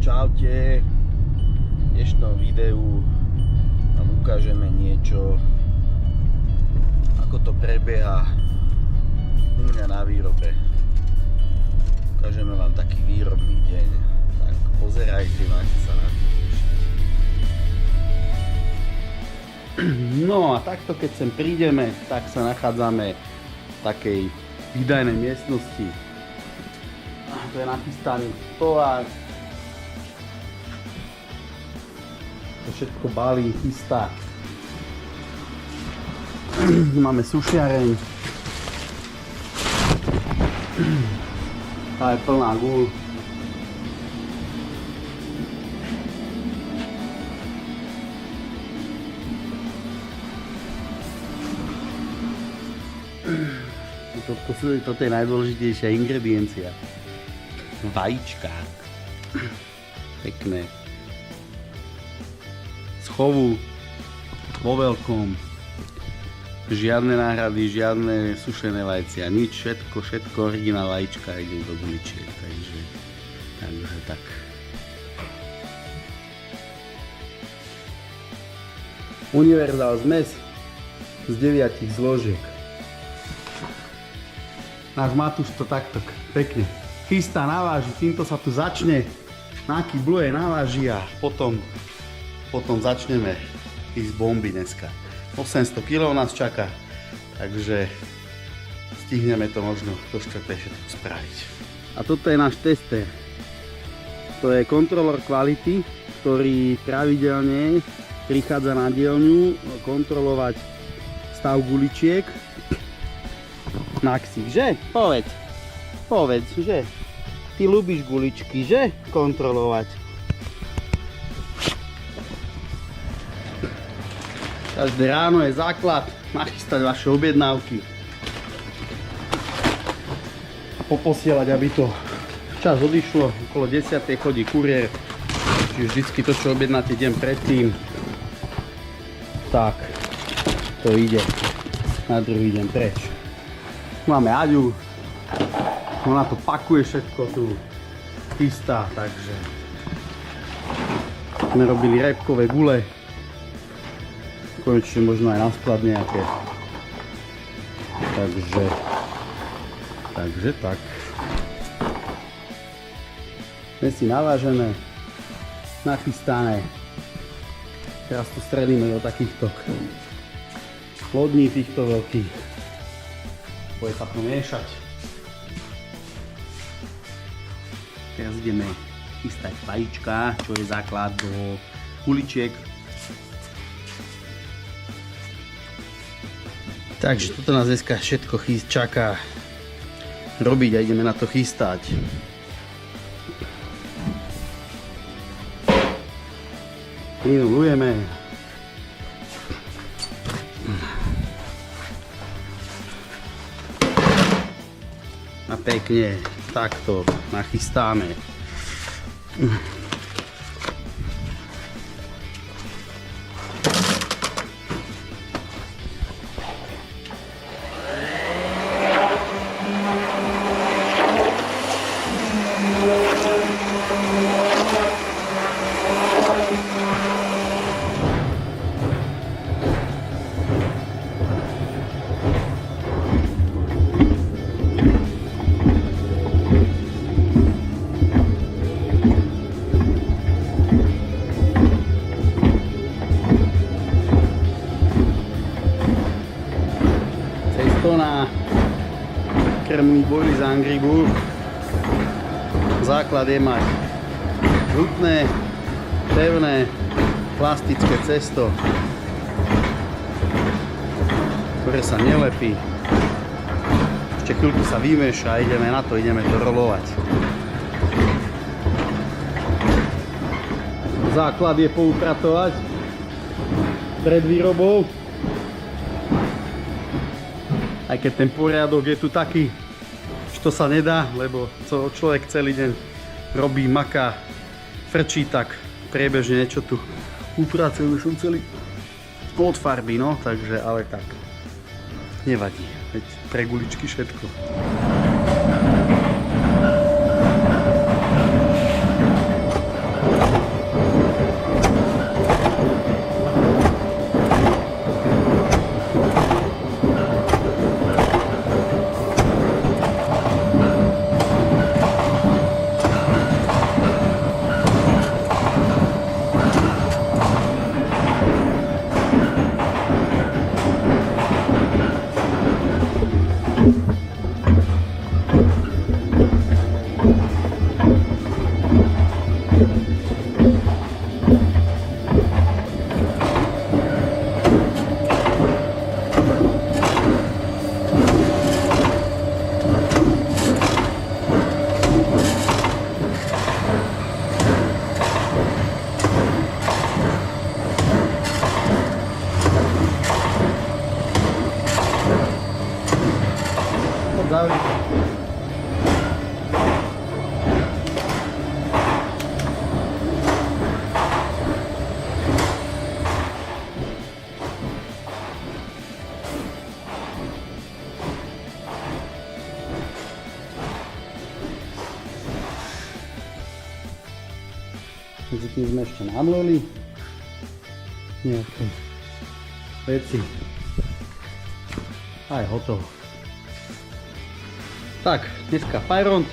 Čaute, v dnešnom videu vám ukážeme niečo, ako to prebieha u mňa na výrobe. Ukážeme vám taký výrobný deň, tak pozerajte, máte sa na to tešiť. No a takto keď sem prídeme, tak sa nachádzame v takej výdajnej miestnosti. To je nachystaný tovar. To všetko balí, chystá. Máme sušiareň. Tá je plná gúľ. Toto je najdôležitejšia ingrediencia. Vajíčka. Pekné. Z chovu. Vo veľkom. Žiadne náhrady, žiadne sušené vajcia. Nič, všetko originál vajíčka ide do guličiek. Takže tak. Univerzál zmes z 9 zložiek. Náš Matúš to takto pekne chystá, naváži, týmto sa tu začne, nakybluje, naváži a potom začneme ísť bomby dneska. 800 kg nás čaká, takže stihneme to možno do 4. všetko spraviť. A toto je náš tester. To je kontrolór kvality, ktorý pravidelne prichádza na dielňu kontrolovať stav guličiek na ksich, že? Povedz, že? Ty ľubíš guličky, že? Kontrolovať. Každé ráno je základ nachystať vaše objednávky a poposielať, aby to čas odišlo. Okolo 10. chodí kuriér, čiže vždycky to, čo objednáte deň predtým, tak to ide na druhý deň preč. Máme Aďu, ona to pakuje všetko tu, chystá, takže sme robili repkové gule, konečne možno aj na sklad nejaké, takže tak. Sme si navážené, nachystané, teraz to strelíme do takýchto plodní týchto veľkých, bude sa pomiešať. Teraz ideme chystať vajíčka, čo je základ do guličiek. Takže toto nás dneska všetko čaká robiť a ideme na to chystať. Prinulujeme. A pekne takto nachystáme. Na krmný bojli z Angry Bull. Základ je mať hutné, pevné, plastické cesto, ktoré sa nelepí. Ešte chvíľku sa vymeša a ideme na to, ideme to rolovať. Základ je poupratovať pred výrobou. Aj keď ten poriadok je tu taký, že to sa nedá, lebo človek celý deň robí, maká, frčí, tak priebežne niečo tu upracuje. Som celý od farby, no, takže, ale tak, nevadí, veď pre guličky všetko. Medzi tým sme ešte namleli nejaké veci. A je hotovo. Tak, dneska Fajront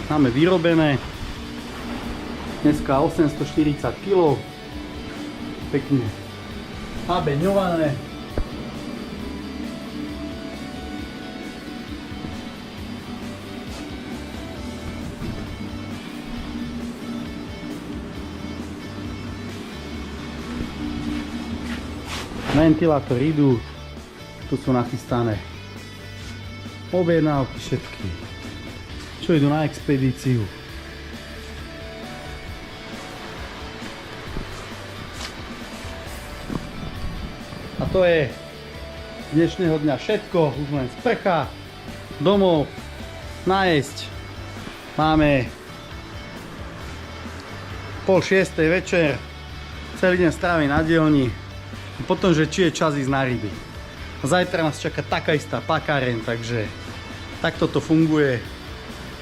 máme vyrobené. Dneska 840 kg. Pekne nabeňované. Ventilátory idú, tu sú nachystané objednávky všetky, čo idú na expedíciu. A to je z dnešného dňa všetko, už len sprcha, domov, najesť. Máme 5:30 večer, celý deň strávi na dielni. Potom, že či je čas ísť na ryby. Zajtra nás čaká taká istá pakáreň, takže takto to funguje.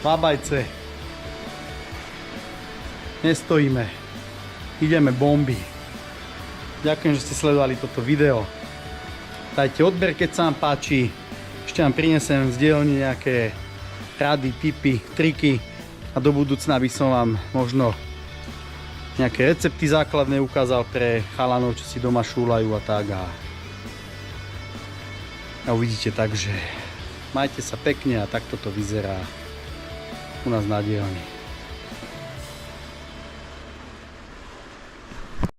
Vábajce. Nestojíme. Ideme bomby. Ďakujem, že ste sledovali toto video. Dajte odber, keď sa vám páči. Ešte vám prinesem z dielne nejaké rady, tipy, triky a do budúcna by som vám možno nejaké recepty základné ukázal pre chalanov, čo si doma šúlajú a tak. A uvidíte, takže majte sa pekne a takto to vyzerá u nás na dielni.